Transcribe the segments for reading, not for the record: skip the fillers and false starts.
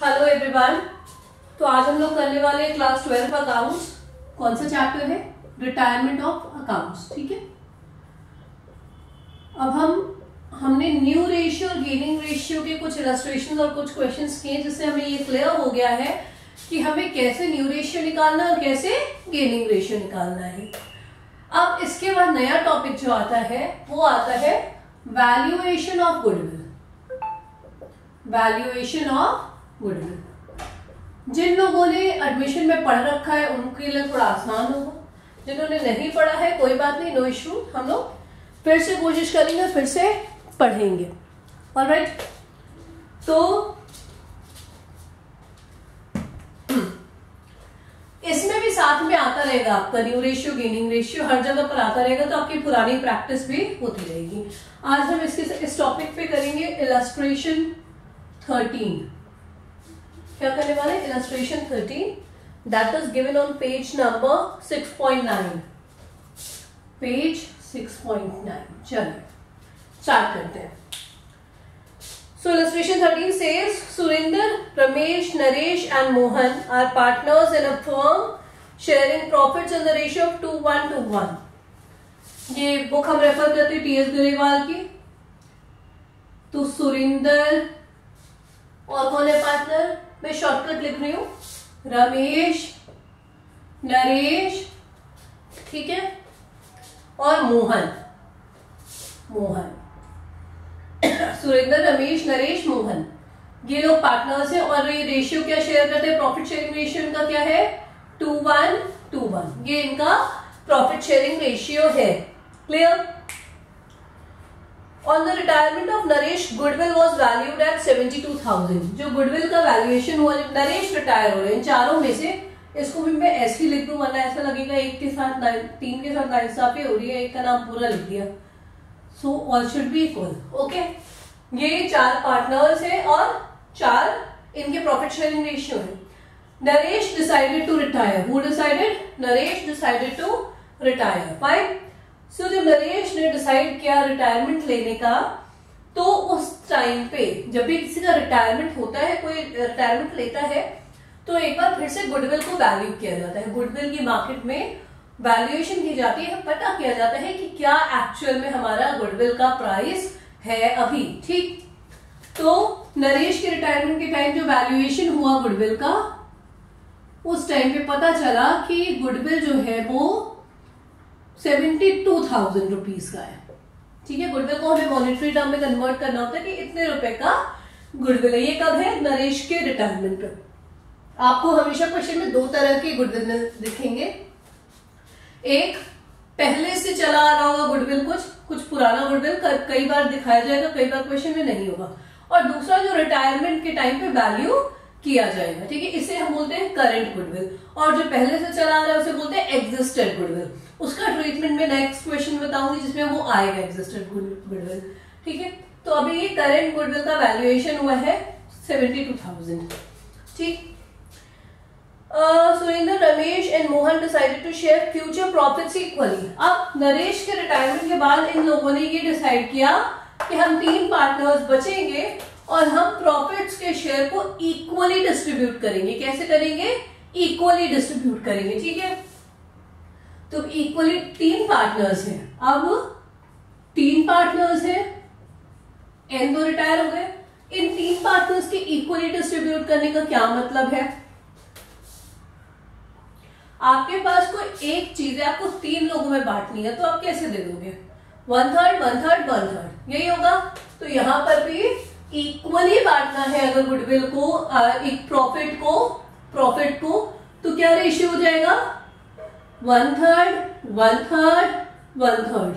Hello everyone. तो आज हम लोग करने वाले हैं क्लास 12 अकाउंट्स। कौन सा चैप्टर है? Retirement of accounts. ठीक है, अब हमने न्यू रेशियो और गेनिंग रेशियो के कुछ इलस्ट्रेशन और कुछ क्वेश्चंस किए, जिससे हमें ये क्लियर हो गया है कि हमें कैसे न्यू रेशियो निकालना है और कैसे गेनिंग रेशियो निकालना है। अब इसके बाद नया टॉपिक जो आता है वो आता है valuation of goodwill. Valuation of goodwill जिन लोगों ने एडमिशन में पढ़ रखा है उनके लिए थोड़ा आसान होगा, जिन्होंने नहीं पढ़ा है कोई बात नहीं, नो इशू। हम लोग फिर से कोशिश करेंगे, फिर से पढ़ेंगे। ऑलराइट, तो इसमें भी साथ में आता रहेगा आपका न्यू रेशियो गेनिंग रेशियो, हर जगह पर आता रहेगा, तो आपकी पुरानी प्रैक्टिस भी होती रहेगी। आज हम इस टॉपिक पे करेंगे इलस्ट्रेशन 13। क्या करने वाले? Illustration 13 that is given on page number 6.9। Page 6.9। चलिए स्टार्ट करते हैं। So illustration 13 says Surinder, Ramesh, Naresh and Mohan are partners in a firm sharing profits in the ratio of 2:1. ये बुक हम रेफर करते हैं टी.एस. गरेवाल की। तो सुरिंदर और कौन है पार्टनर? मैं शॉर्टकट लिख रही हूं, रमेश, नरेश, ठीक है, और मोहन। सुरेंद्र, रमेश, नरेश, मोहन, ये लोग पार्टनर्स हैं और ये रेशियो क्या शेयर करते हैं? प्रॉफिट शेयरिंग रेशियो इनका क्या है? 2:1. ये इनका प्रॉफिट शेयरिंग रेशियो है। Clear? On the retirement of Naresh goodwill was valued at 72,000। जो गुडविल का वैल्यूएशन हुआ जब नरेश रिटायर हो रहे हैं चारों में से, इसको भी मैं ऐसे ही लिख दूं वरना ऐसा लगेगा एक के साथ 3 के साथ नाइंसाफी हो रही है, एक का नाम पूरा लिख दिया। So all should be equal. Okay, ये 4 पार्टनर्स हैं और 4 इनके प्रॉफिट शेयरिंग रेशियो है। Naresh decided to retire. Who decided? Naresh decided to retire. Fine. So जब नरेश ने डिसाइड किया रिटायरमेंट लेने का, तो उस टाइम पे जब भी किसी का रिटायरमेंट होता है, कोई रिटायरमेंट लेता है, तो एक बार फिर से गुडविल को वैल्यू किया जाता है। गुडविल की मार्केट में वैल्यूएशन की जाती है, पता किया जाता है कि क्या एक्चुअल में हमारा गुडविल का प्राइस है अभी। ठीक, तो नरेश के रिटायरमेंट के टाइम जो वैल्यूएशन हुआ गुडविल का, उस टाइम पे पता चला कि गुडविल जो है वो 72,000 रुपीज का है। ठीक है, गुडविल को हमें मॉनेटरी टर्म में कन्वर्ट करना होता है कि इतने रुपए का गुडविल है। ये कब है? नरेश के रिटायरमेंट पे। आपको हमेशा क्वेश्चन में 2 तरह के गुडविल दिखेंगे। एक पहले से चला आ रहा होगा गुडविल, कुछ पुराना गुडविल कई बार दिखाया जाएगा, कई बार क्वेश्चन में नहीं होगा। और दूसरा जो रिटायरमेंट के टाइम पे वैल्यू किया जाएगा। ठीक है, इसे हम बोलते हैं करंट गुडविल। और जो पहले से चला आ रहा है उसे बोलते हैं एग्जिस्टेड गुडविल। उसका ट्रीटमेंट में नेक्स्ट क्वेश्चन बताऊंगी जिसमें वो आएगा एग्जिस्टेड गुडविल। ठीक है, तो अभी ये करंट गुडविल का वैल्यूएशन हुआ है 72,000। ठीक, Surendra, Ramesh and Mohan decided to share future profits equally. अब नरेश के रिटायरमेंट के बाद इन लोगों ने ये डिसाइड किया कि हम 3 पार्टनर्स बचेंगे और हम प्रॉफिट्स के शेयर को इक्वली डिस्ट्रीब्यूट करेंगे। कैसे करेंगे? इक्वली डिस्ट्रीब्यूट करेंगे। ठीक है, तो इक्वली 3 पार्टनर्स हैं। अब 3 पार्टनर्स हैं, एन 2 रिटायर हो गए। इन 3 पार्टनर्स के इक्वली डिस्ट्रीब्यूट करने का क्या मतलब है? आपके पास कोई एक चीज है, आपको 3 लोगों में बांटनी है, तो आप कैसे दे दोगे? 1/3, 1/3, 1/3, यही होगा। तो यहां पर भी इक्वली बांटना है अगर गुडविल को, एक प्रॉफिट को, तो क्या रेशियो हो जाएगा? 1/3, 1/3, 1/3,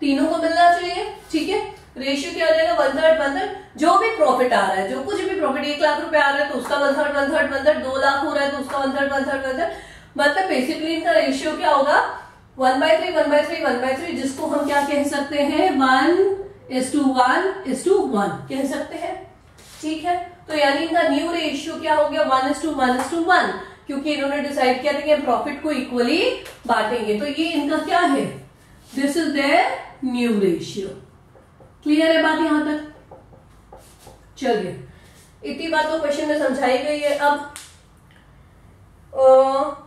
तीनों को मिलना चाहिए। ठीक है, रेशियो क्या हो जाएगा? 1/3, 1/3। जो भी प्रॉफिट आ रहा है, जो कुछ भी प्रॉफिट, 1 लाख रुपए आ रहा है तो उसका 1/3, 1/3, 1/3, 2 लाख हो रहा है तो उसका 1/3, 1/3, 1/3। मतलब बेसिकली इनका रेशियो क्या होगा? 1/3, 1/3, 1/3, जिसको हम क्या कह सकते हैं? 1:1:1 कह सकते हैं। ठीक है, तो यानी इनका न्यू रेशियो क्या हो गया? 1:1:1, क्योंकि इन्होंने डिसाइड किया था कि हम प्रॉफिट को इक्वली बांटेंगे। तो ये इनका क्या है? This is their new ratio. Clear है बात यहां तक? चलिए इतनी बात तो क्वेश्चन में समझाई गई है। अब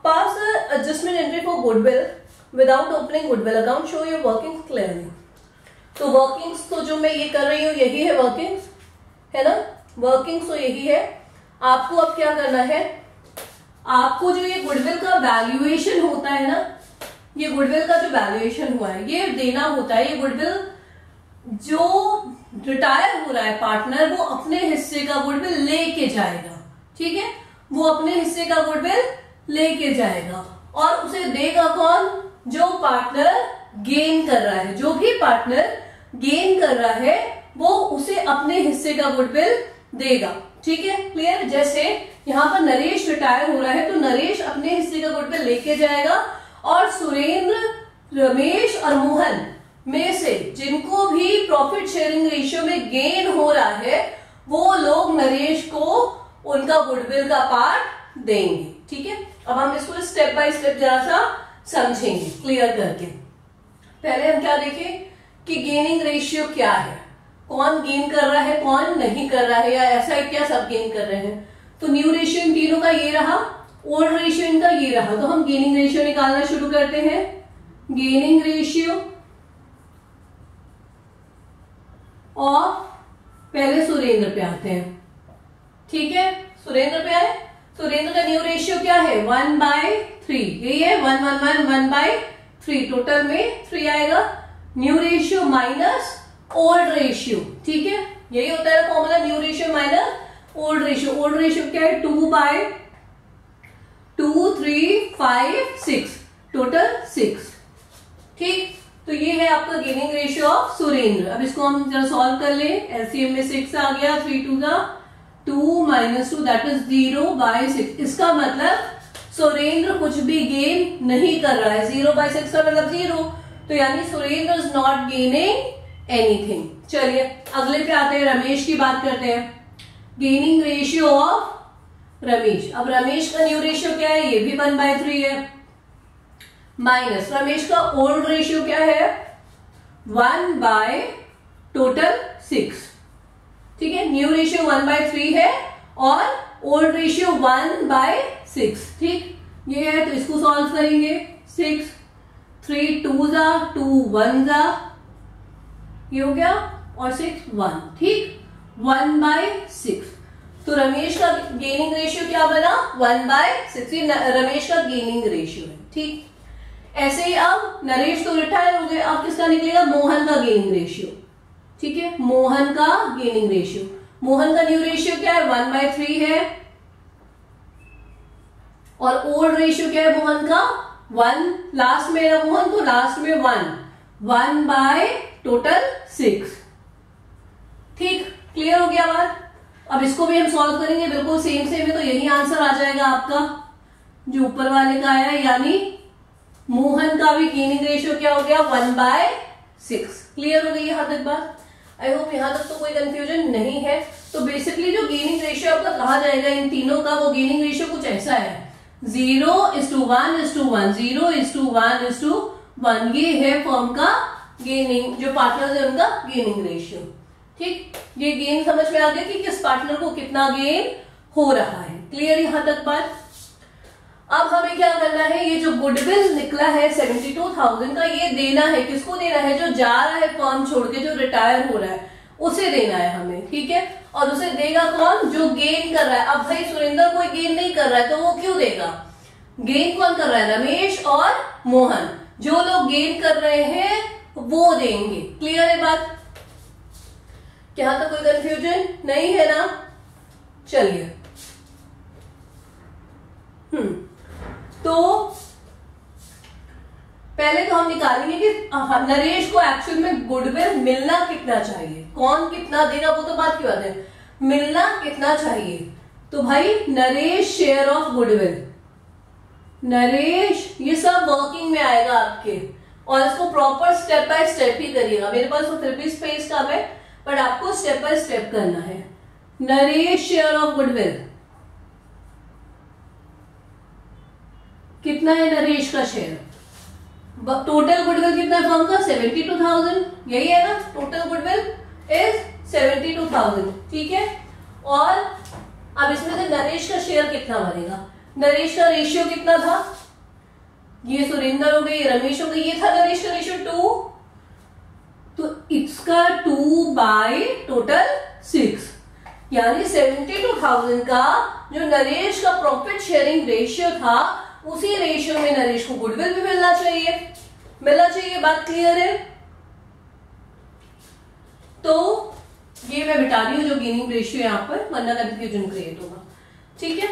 pass adjustment entry for goodwill without opening goodwill account, show your working clearly. तो वर्किंग्स तो जो मैं ये कर रही हूँ यही है वर्किंग्स, है ना, वर्किंग्स तो यही है। आपको अब क्या करना है, आपको जो ये गुडविल का वैल्यूएशन होता है ना, ये गुडविल का जो वैल्यूएशन हुआ है ये देना होता है। ये गुडविल जो रिटायर हो रहा है पार्टनर, वो अपने हिस्से का गुडविल लेके जाएगा, ठीक है, वो अपने हिस्से का गुडविल लेके जाएगा और उसे देगा कौन, जो पार्टनर गेन कर रहा है। जो भी पार्टनर गेन कर रहा है वो उसे अपने हिस्से का गुडविल देगा, ठीक है, क्लियर। जैसे यहां पर नरेश रिटायर हो रहा है तो नरेश अपने हिस्से का गुडविल लेके जाएगा और सुरेंद्र, रमेश और मोहन में से जिनको भी प्रॉफिट शेयरिंग रेशियो में गेन हो रहा है वो लोग नरेश को उनका गुडविल का पार्ट देंगे, ठीक है। अब हम इसको स्टेप बाय स्टेप जरा सा समझेंगे क्लियर करके। पहले हम क्या देखें कि गेनिंग रेशियो क्या है, कौन गेन कर रहा है कौन नहीं कर रहा है, या ऐसा है क्या सब गेन कर रहे हैं। तो न्यू रेशियो इन तीनों का ये रहा, ओल्ड रेशियो इनका ये रहा। तो हम गेनिंग रेशियो निकालना शुरू करते हैं। गेनिंग रेशियो और पहले सुरेंद्र पे आते हैं, ठीक है, सुरेंद्र पे आए। सुरेंद्र का न्यू रेशियो क्या है 1/3, यही है 1 1 1 1/3, टोटल में 3 आएगा। New ratio minus old ratio, ठीक है, यही होता है formula, new ratio minus old ratio. Old ratio क्या है 2/2 3 5 6, टोटल 6, ठीक। तो ये है आपका गेनिंग रेशियो ऑफ सुरेंद्र। अब इसको हम जरा सॉल्व कर ले। एलसीएम में 6 आ गया, 3 2 2 -2 दैट इज 0/6। इसका मतलब सुरेंद्र कुछ भी गेन नहीं कर रहा है। 0/6 का मतलब 0, तो यानी Surendra is not gaining anything. चलिए अगले पे आते हैं, रमेश की बात करते हैं। Gaining ratio of Ramesh. अब रमेश का न्यू रेशियो क्या है, ये भी 1/3 है, माइनस रमेश का ओल्ड रेशियो क्या है 1/6, ठीक है। न्यू रेशियो 1/3 है और ओल्ड रेशियो 1/6, ठीक, ये है। तो इसको सॉल्व करेंगे। 6 3 2 2 1 ये हो गया और 6 1, ठीक, 1/6। तो रमेश का गेनिंग रेशियो क्या बना 1/6, रमेश का गेनिंग रेशियो है, ठीक। ऐसे ही अब नरेश तो रिटायर हो गए, अब किसका निकलेगा मोहन का गेनिंग रेशियो, ठीक है, मोहन का गेनिंग रेशियो। मोहन का न्यू रेशियो क्या है 1/3 है और ओल्ड रेशियो क्या है मोहन का 1, लास्ट में है मोहन तो लास्ट में 1/6, ठीक, क्लियर हो गया बात। अब इसको भी हम सॉल्व करेंगे, बिल्कुल सेम सेम है, तो यही आंसर आ जाएगा आपका जो ऊपर वाले का आया, यानी मोहन का भी गेनिंग रेशियो क्या हो गया 1/6। क्लियर हो गई यहां तक बात। आई होप यहां तक तो कोई कंफ्यूजन नहीं है। तो बेसिकली जो गेनिंग रेशियो आपका कहा जाएगा इन तीनों का, वो गेनिंग रेशियो कुछ ऐसा है 0:1:1, 0:1:1, ये है फर्म का गेनिंग, जो पार्टनर है उनका गेनिंग रेशियो, ठीक। ये गेन समझ में आ गया कि किस पार्टनर को कितना गेन हो रहा है। क्लियर यहां तक बात। अब हमें क्या करना है, ये जो गुडविल निकला है 72,000 का, ये देना है, किसको देना है, जो जा रहा है फर्म छोड़ के, जो रिटायर हो रहा है उसे देना है हमें, ठीक है। और उसे देगा कौन, जो गेन कर रहा है। अब भाई सुरेंद्र कोई गेन नहीं कर रहा है तो वो क्यों देगा, गेन कौन कर रहा है, रमेश और मोहन, जो लोग गेन कर रहे हैं वो देंगे। क्लियर है बात, क्या तो कोई कंफ्यूजन नहीं है ना। चलिए तो पहले तो हम निकालेंगे कि नरेश को एक्चुअल में गुडविल मिलना कितना चाहिए, कौन कितना देगा वो तो बात की बात है, मिलना कितना चाहिए। तो भाई Naresh share of goodwill, Naresh ये सब वर्किंग में आएगा आपके, और इसको प्रॉपर स्टेप बाय स्टेप ही करिएगा। मेरे पास तो 3 पेज का है बट आपको स्टेप बाय स्टेप करना है। नरेश शेयर ऑफ गुडविल कितना है, नरेश का शेयर, टोटल गुडविल कितना है फर्म का 72,000, यही है ना, टोटल गुडविल इज 72,000, ठीक है। और अब इसमें से नरेश का शेयर कितना बनेगा, नरेश का रेशियो कितना था, ये सुरेंद्र हो गई, ये रमेश हो गई, ये था नरेश का रेशियो 2, तो इसका 2 बाय टोटल 6, यानी 72,000 का जो नरेश का प्रॉफिट शेयरिंग रेशियो था, उसी रेशियो में नरेश को गुडविल भी मिलना चाहिए, बात क्लियर है। तो ये मैं बिता रही हूं जो गेनिंग रेशियो यहां पर, वरना कंफ्यूजन क्रिएट होगा, ठीक है।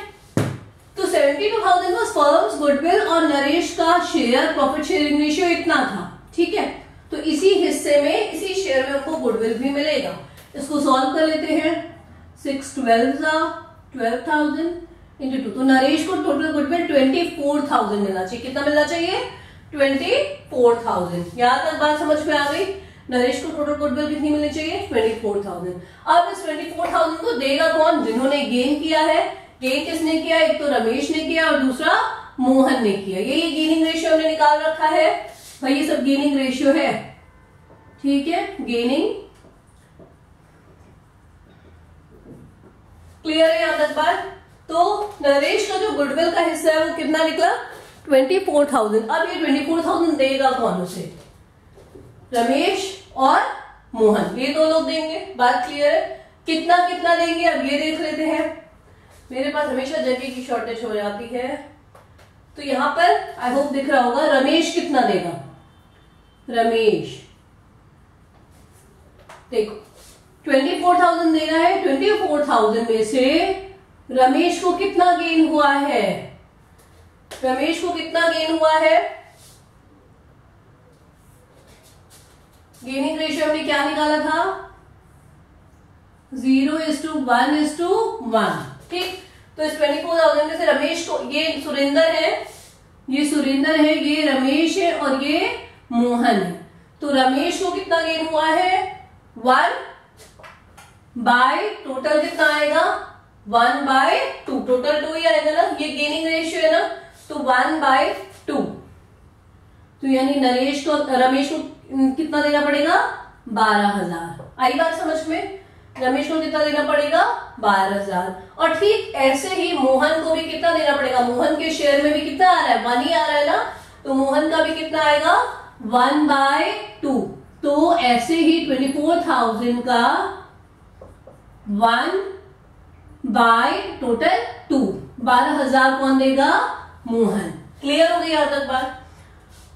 तो 72,000 was फर्म्स गुडविल और नरेश का शेयर प्रॉफिट शेयरिंग रेशियो इतना था, ठीक है। तो इसी हिस्से में, इसी शेयर में उनको गुडविल भी मिलेगा। इसको सॉल्व कर लेते हैं, 6 12,000 इंटू 2, तो नरेश को टोटल गुडविल 24,000 मिलना चाहिए। कितना मिलना चाहिए, 24,000। यहां तक बात समझ में आ गई। नरेश को टोटल गुडविल कितनी मिलनी चाहिए, 24,000। अब इस 24,000 को देगा कौन, जिन्होंने गेन किया है। गेन किसने किया, एक तो रमेश ने किया और दूसरा मोहन ने किया। यही गेनिंग रेशियो हमने निकाल रखा है भाई, ये सब गेनिंग रेशियो है, ठीक है। गेनिंग क्लियर है यहां तक बात। तो नरेश का जो गुडविल का हिस्सा है वो कितना निकला, 24,000। अब ये 24,000 देगा कौन उसे, रमेश और मोहन, ये दो लोग देंगे। बात क्लियर है। कितना कितना देंगे अब ये देख लेते हैं। मेरे पास हमेशा जगह की शॉर्टेज हो जाती है, तो यहां पर आई होप दिख रहा होगा, रमेश कितना देगा, रमेश देखो 24,000 देना है। 24,000 में से रमेश को कितना गेन हुआ है, रमेश को कितना गेन हुआ है, गेनिंग रेशियो हमने क्या निकाला था, 0:1:1, ठीक। तो इस 24,000 में से रमेश को, ये सुरेंद्र है, ये रमेश है और ये मोहन है। तो रमेश को कितना गेन हुआ है, 1 बाय टोटल कितना आएगा, 1/2, टोटल 2 ही आएगा ना, ये गेनिंग रेशियो है ना, तो 1/2। तो यानी रमेश को कितना देना पड़ेगा, 12,000। आई बात समझ में, रमेश को कितना देना पड़ेगा, 12,000। और ठीक ऐसे ही मोहन को भी कितना देना पड़ेगा, मोहन के शेयर में भी कितना आ रहा है, 1 ही आ रहा है ना, तो मोहन का भी कितना आएगा, 1/2। तो ऐसे ही 24,000 का 1/2, 12,000 कौन देगा, मोहन। क्लियर हो गई यहां तक बात।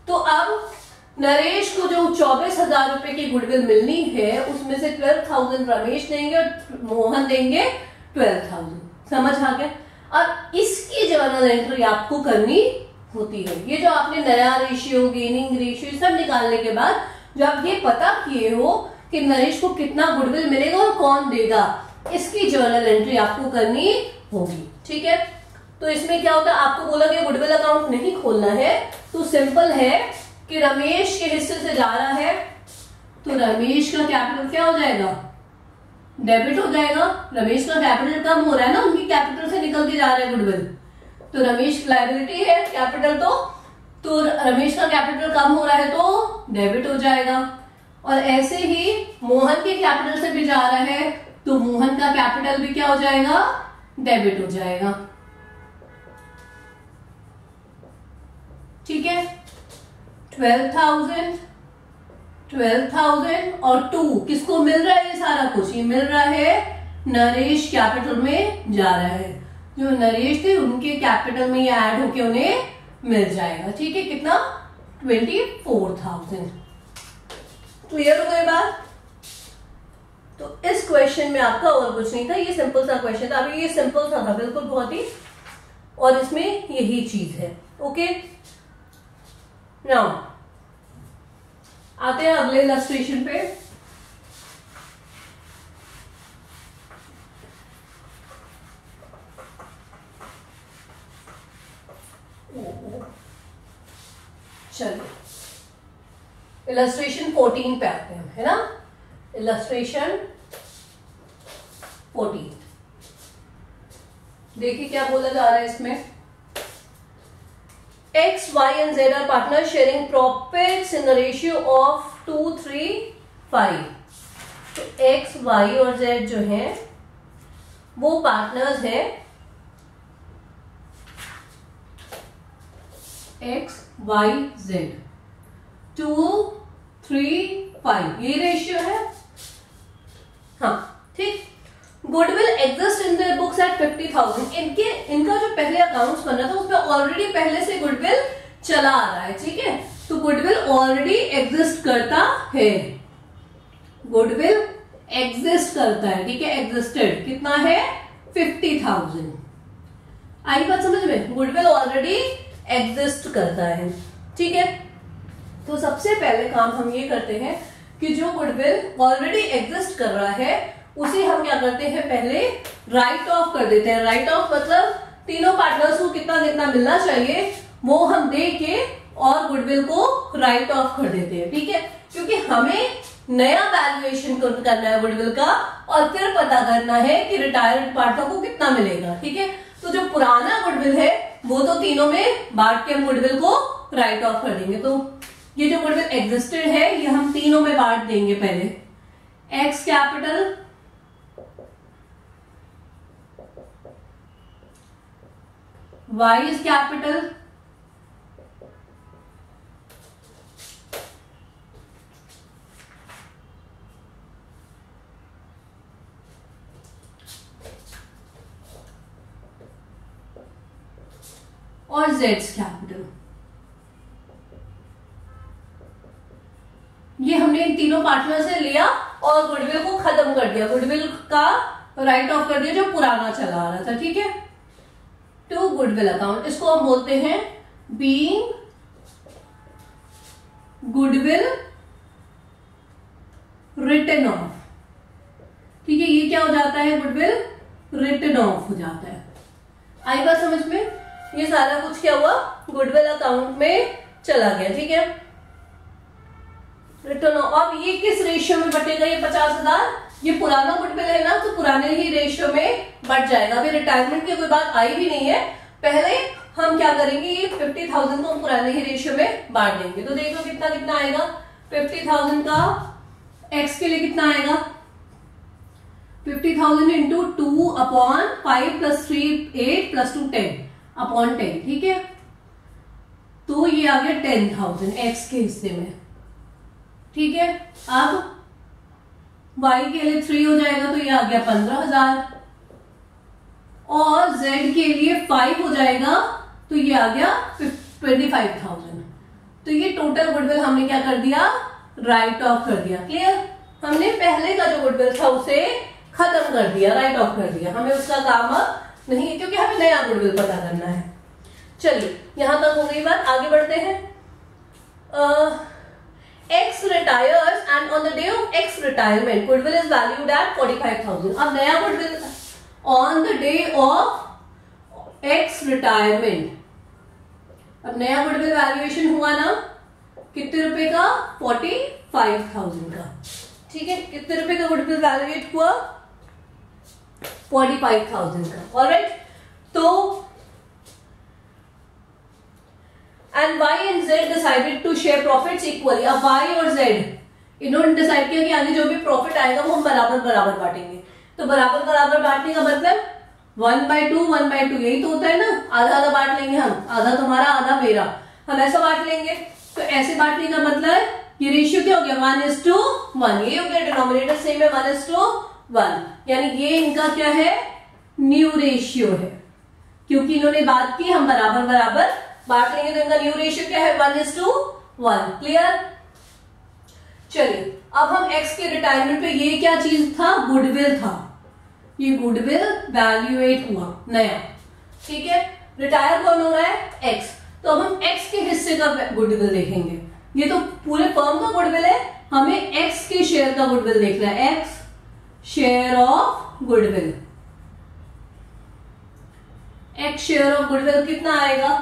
तो अब नरेश को जो 24,000 रुपए की गुडविल मिलनी है, उसमें से 12,000 रमेश देंगे और मोहन देंगे 12,000। समझ आ गया। अब इसकी जर्नल एंट्री आपको करनी होती है। ये जो आपने नया रेशियो, गेनिंग रेशियो सब निकालने के बाद जो आप ये पता किए हो कि नरेश को कितना गुडविल मिलेगा और कौन देगा, इसकी जर्नल एंट्री आपको करनी होगी, ठीक है। तो इसमें क्या होता है, आपको बोला गया गुडविल अकाउंट नहीं खोलना है, तो सिंपल है कि रमेश के हिस्से से जा रहा है, तो रमेश का कैपिटल क्या हो जाएगा, डेबिट हो जाएगा। रमेश का कैपिटल कम हो रहा है ना, उनकी कैपिटल से निकल के जा रहा है गुडविल, तो रमेश लायबिलिटी है, कैपिटल तो रमेश का कैपिटल कम हो रहा है तो डेबिट हो जाएगा। और ऐसे ही मोहन के कैपिटल से भी जा रहा है, तो मोहन का कैपिटल भी क्या हो जाएगा, डेबिट हो जाएगा, ठीक है। 12,000 और 2 किसको मिल रहा है, ये सारा कुछ ये मिल रहा है नरेश कैपिटल में जा रहा है। जो नरेश थे उनके कैपिटल में ये ऐड होके उन्हें मिल जाएगा, ठीक है। कितना, 24,000। क्लियर हो गई बात। तो इस क्वेश्चन में आपका और कुछ नहीं था, ये सिंपल सा क्वेश्चन था। अभी ये सिंपल सा था बिल्कुल, बहुत ही, और इसमें यही चीज है, ओके। नाउ आते हैं अगले इलस्ट्रेशन पे। चलिए इलस्ट्रेशन 14 पे आते हैं, है ना। इलस्ट्रेशन 14 देखिए क्या बोला जा रहा है इसमें। X, Y and Z are partners sharing profits in the ratio of 2, 3, 5। तो X, Y और Z जो है वो पार्टनर्स है एक्स वाई जेड, 2 3 5, ये रेशियो है। हाँ ठीक। Goodwill exist in the books at 50,000। इनका जो पहले अकाउंट्स बन रहा था उसमें ऑलरेडी पहले से गुडविल चला आ रहा है, ठीक है। तो गुडविल ऑलरेडी एग्जिस्ट करता है, गुडविल एग्जिस्ट करता है, ठीक है। एग्जिस्टेड कितना है 50,000। आई बात समझ में, गुडविल ऑलरेडी एग्जिस्ट करता है, ठीक है। तो सबसे पहले काम हम ये करते हैं कि जो गुडविल ऑलरेडी एग्जिस्ट कर रहा है उसे हम क्या करते हैं, पहले राइट ऑफ कर देते हैं। राइट ऑफ मतलब तीनों पार्टनर्स को कितना कितना मिलना चाहिए वो हम दे के और गुडविल को राइट ऑफ कर देते हैं, ठीक है। क्योंकि हमें नया वैल्यूएशन करना है गुडविल का और फिर पता करना है कि रिटायर्ड पार्टनर को कितना मिलेगा, ठीक है। तो जो पुराना गुडविल है वो तो तीनों में बांट के हम गुडविल को राइट ऑफ कर देंगे। तो ये जो गुडविल एग्जिस्टेड है ये हम तीनों में बांट देंगे। पहले X capital, Y is capital, और जेड्स कैपिटल। ये हमने इन तीनों पार्टनर से लिया और गुडविल को खत्म कर दिया, गुडविल का राइट ऑफ कर दिया जो पुराना चला आ रहा था, ठीक है। टू गुडविल अकाउंट, इसको हम बोलते हैं बीइंग गुडविल रिटन ऑफ, ठीक है। ये क्या हो जाता है, गुडविल रिटन ऑफ हो जाता है। आई बात समझ में, ये सारा कुछ क्या हुआ गुडविल अकाउंट में चला गया, ठीक है। रिटर्न ऑफ, अब ये किस रेशियो में बटेगा, ये 50,000, ये पुराना गुडविल है ना तो पुराने ही रेशियो में बढ़ जाएगा। अभी रिटायरमेंट की कोई बात आई भी नहीं है, पहले हम क्या करेंगे ये 50,000 को हम पुराने ही रेशियो में बांट देंगे। तो देखो कितना कितना आएगा, 50,000 का एक्स के लिए कितना आएगा, 50,000 into 2 upon 5 plus 3 8 plus 2 10 upon 10, ठीक है। तो ये आ गया 10,000 एक्स के हिस्से में, ठीक है। अब y के लिए 3 हो जाएगा तो ये आ गया 15,000 और z के लिए 5 हो जाएगा तो ये आ गया 25,000। तो ये टोटल गुडविल हमने क्या कर दिया, राइट ऑफ कर दिया। क्लियर, हमने पहले का जो गुडविल था उसे खत्म कर दिया, राइट ऑफ कर दिया। हमें उसका काम नहीं है क्योंकि हमें नया गुडविल पता करना है। चलिए यहां तक हो गई बात, आगे बढ़ते हैं। X retires and on the day of X retirement, goodwill is valued at 45,000. अब नया goodwill on the day of X retirement, अब नया goodwill valuation हुआ ना कितने रुपए का, 45,000 का, ठीक है। कितने रुपए का goodwill valuate हुआ, 45,000 का, ऑलराइट। तो and y and z decided to share profits equally. अब y और z इन्होंने डिसाइड किया कि आगे जो भी प्रॉफिट आएगा वो हम बराबर बराबर बांटेंगे। तो बराबर बराबर बांटने का मतलब 1/2 1/2, यही तो होता है ना, आधा आधा बांट लेंगे हम, आधा तुम्हारा आधा मेरा, हम ऐसा बांट लेंगे। तो ऐसे बांटने का मतलब ये रेशियो क्या हो गया, 1:1, ये हो गया, डिनोमिनेटर सेम है 1:1, यानी ये इनका क्या है, न्यू रेशियो है। क्योंकि इन्होंने बात की हम बराबर बराबर बांट लेंगे तो इनका न्यू रेशियो क्या है, 1:1। क्लियर। चलिए अब हम एक्स के रिटायरमेंट पे, ये क्या चीज था, गुडविल था, ये गुडविल वैल्यूएट हुआ नया, ठीक है। रिटायर कौन हो रहा है, एक्स, तो अब हम एक्स के हिस्से का गुडविल देखेंगे। ये तो पूरे फर्म का गुडविल है, हमें एक्स के शेयर का गुडविल देखना है, x share of goodwill. X share of goodwill कितना आएगा,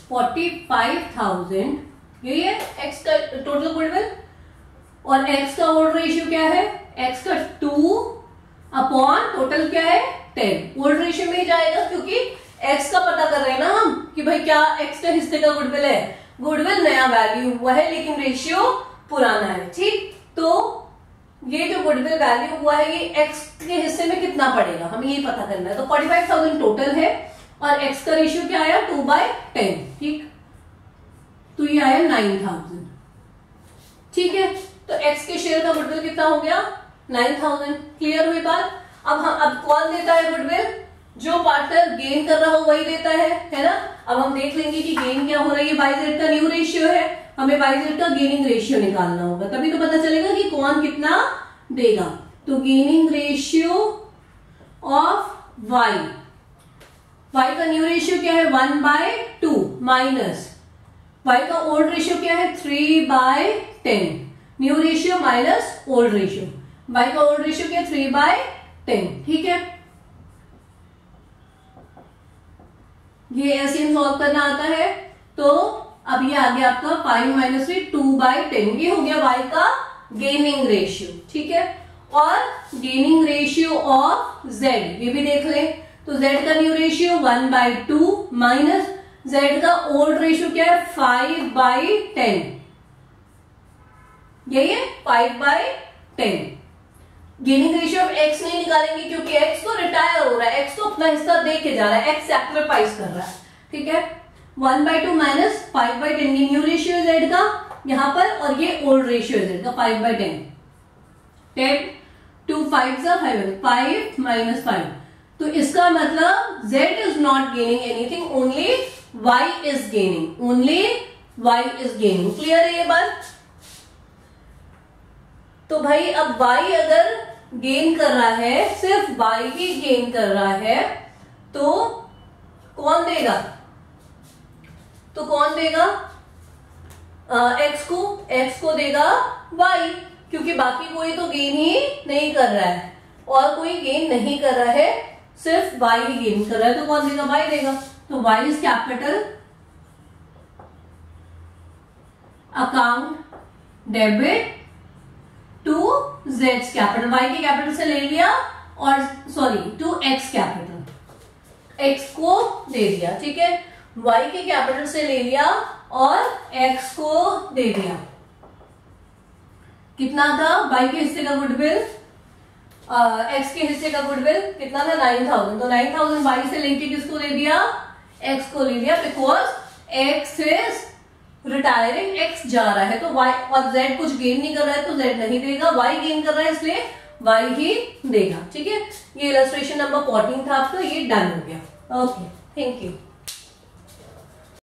45,000 यही है x का टोटल गुडविल, और x का ओल्ड रेशियो क्या है, x का 2 अपॉन टोटल क्या है 10, ओल्ड रेशियो में ही जाएगा क्योंकि x का पता कर रहे हैं ना हम कि भाई क्या x के हिस्से का गुडविल है, गुडविल नया वैल्यू हुआ है लेकिन रेशियो पुराना है, ठीक। तो ये जो गुडविल वैल्यू हुआ है ये x के हिस्से में कितना पड़ेगा हमें ये पता करना है। तो 45,000 टोटल है और x का रेशियो क्या आया 2/10, ठीक। तो ये आया 9,000, ठीक है। तो x के शेयर का गुडविल कितना हो गया 9,000, क्लियर हुई बात। अब कौन देता है गुडविल, जो पार्टनर गेन कर रहा हो वही देता है ना। अब हम देख लेंगे कि गेन क्या हो रहा है, ये YZ का न्यू रेशियो है, हमें YZ का गेनिंग रेशियो निकालना होगा तभी तो पता चलेगा कि कौन कितना देगा। तो गेनिंग रेशियो ऑफ y का न्यू रेशियो क्या है 1/2 माइनस y का ओल्ड रेशियो क्या है 3/10, new ratio minus old ratio, y का ओल्ड रेशियो क्या है 3/10, ठीक है। ये ऐसे ही सॉल्व करना आता है। तो अब ये आ गया आपका 5 - 3 2/10, ये हो गया y का गेनिंग रेशियो, ठीक है। और गेनिंग रेशियो ऑफ z ये भी देख ले, तो z का न्यू रेशियो 1/2 माइनस z का ओल्ड रेशियो क्या है 5/10, यही है 5/10। गेनिंग रेशियो ऑफ x नहीं निकालेंगे क्योंकि x तो रिटायर हो रहा है, x तो अपना हिस्सा दे के जा रहा है, x सैक्रिफाइस कर रहा है, ठीक है। 1/2 माइनस 5/10 ये न्यू रेशियो z का यहां पर, और ये ओल्ड रेशियो z का 5/10, 10 2 5 5 माइनस 5, तो इसका मतलब z is not gaining anything, only y is gaining, only y is gaining, clear है ये बात। तो भाई अब y अगर गेन कर रहा है, सिर्फ y ही गेन कर रहा है, तो कौन देगा, तो कौन देगा x को देगा y, क्योंकि बाकी कोई तो गेन ही नहीं कर रहा है, और कोई गेन नहीं कर रहा है, सिर्फ y ही गेन कर रहा है, तो कौन देगा y देगा। तो y is capital account debit to z capital, y के कैपिटल से ले लिया, और sorry to x capital, x को दे दिया, ठीक है। y के कैपिटल से ले लिया और x को दे दिया। कितना था y के हिस्से का गुडविल, x के हिस्से का गुडविल कितना था 9,000, तो 9,000 y से लेके किसको दे दिया x को ले लिया, because x is retiring, x जा रहा है, तो y और z कुछ गेन नहीं कर रहा है तो z नहीं देगा, y गेन कर रहा है इसलिए y ही देगा, ठीक है। ये इलस्ट्रेशन नंबर 14 था आपका, ये डन हो गया। Okay, thank you.